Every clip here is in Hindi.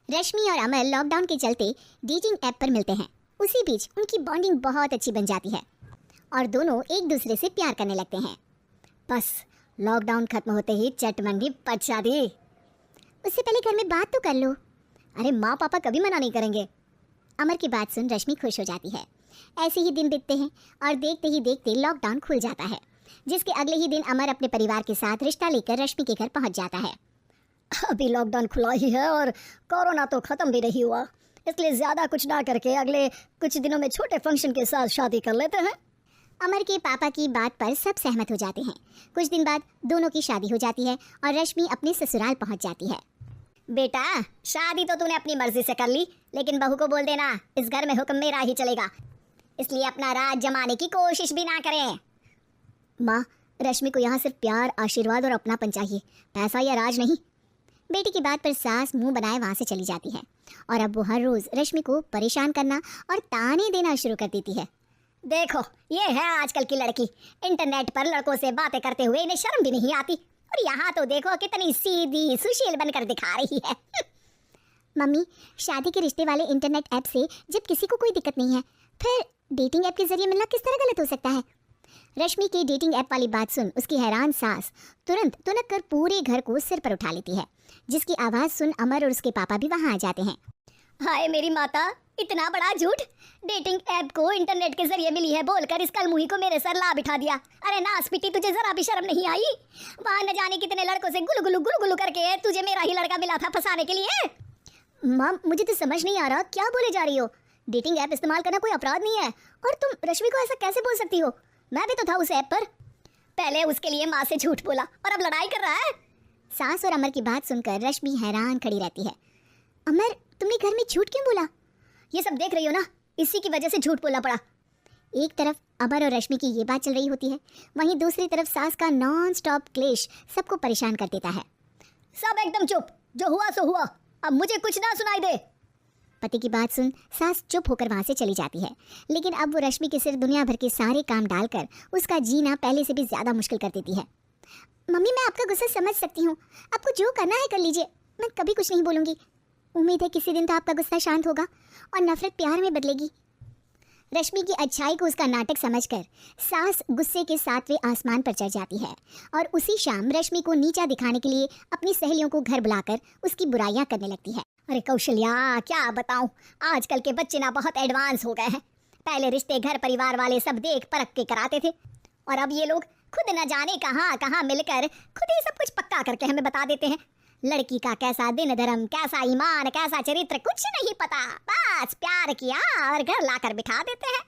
रश्मि और अमर लॉकडाउन के चलते डेटिंग ऐप पर मिलते हैं। उसी बीच उनकी बॉन्डिंग बहुत अच्छी बन जाती है और दोनों एक दूसरे से प्यार करने लगते हैं। बस लॉकडाउन खत्म होते ही चटमंगी पट शादी। उससे पहले घर में बात तो कर लो। अरे माँ पापा कभी मना नहीं करेंगे। अमर की बात सुन रश्मि खुश हो जाती है। ऐसे ही दिन बीतते हैं और देखते ही देखते लॉकडाउन खुल जाता है, जिसके अगले ही दिन अमर अपने परिवार के साथ रिश्ता लेकर रश्मि के घर पहुंच जाता है। अभी लॉकडाउन खुला ही है और कोरोना तो ख़त्म भी नहीं हुआ, इसलिए ज़्यादा कुछ ना करके अगले कुछ दिनों में छोटे फंक्शन के साथ शादी कर लेते हैं। अमर के पापा की बात पर सब सहमत हो जाते हैं। कुछ दिन बाद दोनों की शादी हो जाती है और रश्मि अपने ससुराल पहुंच जाती है। बेटा, शादी तो तूने अपनी मर्जी से कर ली, लेकिन बहू को बोल देना इस घर में हुक्म मेरा ही चलेगा, इसलिए अपना राज जमाने की कोशिश भी ना करें। माँ, रश्मि को यहाँ सिर्फ प्यार, आशीर्वाद और अपनापन चाहिए, पैसा या राज नहीं। बेटी की बात पर सास मुंह बनाए वहाँ से चली जाती है और अब वो हर रोज रश्मि को परेशान करना और ताने देना शुरू कर देती है। देखो, ये है आजकल की लड़की, इंटरनेट पर लड़कों से बातें करते हुए इन्हें शर्म भी नहीं आती, और यहाँ तो देखो कितनी सीधी सुशील बनकर दिखा रही है। मम्मी, शादी के रिश्ते वाले इंटरनेट ऐप से जब किसी को कोई दिक्कत नहीं है, फिर डेटिंग ऐप के जरिए मिलना किस तरह गलत हो सकता है? रश्मि की डेटिंग ऐप वाली बात सुन उसकी हैरान सास तुरंत तुनक कर पूरे घर को सिर पर उठा लेती है, जिसकी आवाज़ सुन अमर और उसके पापा भी वहाँ आ जाते हैं। हाय मेरी माता, इतना बड़ा झूठ! डेटिंग ऐप को इंटरनेट के जरिए मिली है बोलकर इस कलमुही को मेरे सर ला बिठा दिया। अरे नासपिटी, तुझे जरा भी शर्म नहीं आई? वहाँ न जाने कितने लड़कों से गुलगुलू करके तुझे मेरा ही लड़का मिला था फंसाने के लिए। माँ, मुझे तो समझ नहीं आ रहा क्या बोले जा रही हो। डेटिंग ऐप इस्तेमाल करना कोई अपराध नहीं है, और तुम रश्मि को ऐसा कैसे बोल सकती हो? मैं भी तो था उस ऐप पर। पहले उसके लिए माँ से झूठ बोला और अब लड़ाई कर रहा है। सास और अमर की बात सुनकर रश्मि हैरान खड़ी रहती है। अमर, तुमने घर में झूठ क्यों बोला? ये सब देख रही हो ना, इसी की वजह से झूठ बोलना पड़ा। एक तरफ अमर और रश्मि की ये बात चल रही होती है, वहीं दूसरी तरफ सास का नॉन स्टॉप क्लेश सबको परेशान कर देता है। सब एकदम चुप, जो हुआ सो हुआ, अब मुझे कुछ ना सुनाई दे। पति की बात सुन सास चुप होकर वहां से चली जाती है, लेकिन अब वो रश्मि के सिर दुनिया भर के सारे काम डालकर उसका जीना पहले से भी ज्यादा मुश्किल कर देती है। मम्मी, मैं आपका गुस्सा समझ सकती हूँ, आपको जो करना है कर लीजिए, मैं कभी कुछ नहीं बोलूंगी। उम्मीद है किसी दिन तो आपका गुस्सा शांत होगा और नफरत प्यार में बदलेगी। रश्मि की अच्छाई को उसका नाटक समझकर सास गुस्से के 7वें आसमान पर चढ़ जाती है और उसी शाम रश्मि को नीचा दिखाने के लिए अपनी सहेलियों को घर बुलाकर उसकी बुराइयां करने लगती है। अरे कौशल्या, क्या बताऊं, आजकल के बच्चे ना बहुत एडवांस हो गए हैं। पहले रिश्ते घर परिवार वाले सब देख परख के कराते थे, और अब ये लोग खुद न जाने कहाँ कहाँ मिलकर खुद ही सब कुछ पक्का करके हमें बता देते हैं। लड़की का कैसा दिन धर्म, कैसा ईमान, कैसा चरित्र, कुछ नहीं पता, बस प्यार किया और घर लाकर बिठा देते हैं।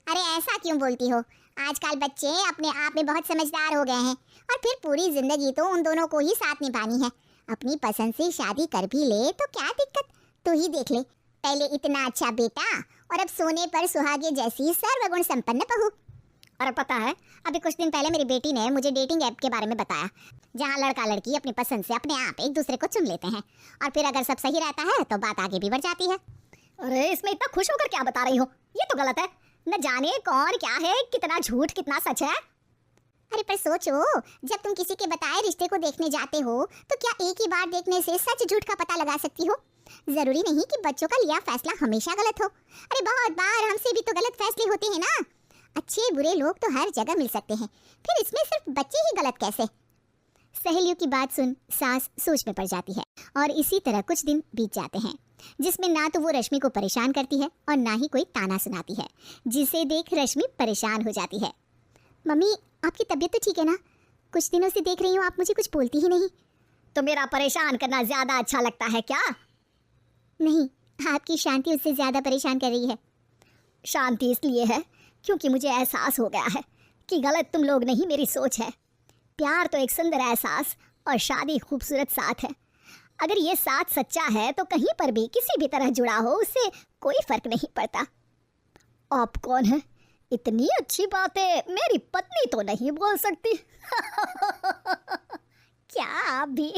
अरे ऐसा क्यों बोलती हो? आजकल बच्चे अपने आप में बहुत समझदार हो गए हैं, और फिर पूरी जिंदगी तो उन दोनों को ही साथ निभानी है। अपनी पसंद से शादी कर भी ले तो क्या दिक्कत? तू ही देख ले, पहले इतना अच्छा बेटा और अब सोने पर सुहागे जैसी सर्वगुण संपन्न बहू। और पता है, अभी कुछ दिन पहले मेरी बेटी ने मुझे डेटिंग ऐप के बारे में बताया, जहाँ लड़का लड़की अपनी पसंद से अपने आप एक दूसरे को चुन लेते हैं, और फिर अगर सब सही रहता है तो बात आगे भी बढ़ जाती है। अरे इसमें इतना खुश होकर क्या बता रही हो? ये तो गलत है। न जाने कौन क्या है, कितना झूठ कितना सच है। अरे पर सोचो, जब तुम किसी के बताए रिश्ते को देखने जाते हो तो क्या एक ही बार देखने से सच झूठ का पता लगा सकती हो? जरूरी नहीं कि बच्चों का लिया फैसला हमेशा गलत हो। अरे बहुत बार हमसे भी तो गलत फैसले होते हैं ना। अच्छे बुरे लोग तो हर जगह मिल सकते हैं, फिर इसमें सिर्फ बच्चे ही गलत कैसे? सहेलियों की बात सुन सास सोच में पड़ जाती है, और इसी तरह कुछ दिन बीत जाते हैं, जिसमें ना तो वो रश्मि को परेशान करती है और ना ही कोई ताना सुनाती है, जिसे देख रश्मि परेशान हो जाती है। मम्मी, आपकी तबीयत तो ठीक है ना? कुछ दिनों से देख रही हूँ आप मुझे कुछ बोलती ही नहीं। तो मेरा परेशान करना ज्यादा अच्छा लगता है क्या? नहीं, आपकी शांति उससे ज्यादा परेशान कर रही है। शांति इसलिए है क्योंकि मुझे एहसास हो गया है कि गलत तुम लोग नहीं, मेरी सोच है। प्यार तो एक सुंदर एहसास और शादी खूबसूरत साथ है। अगर ये साथ सच्चा है तो कहीं पर भी किसी भी तरह जुड़ा हो, उससे कोई फर्क नहीं पड़ता। आप कौन है? इतनी अच्छी बातें मेरी पत्नी तो नहीं बोल सकती। क्या आप भी?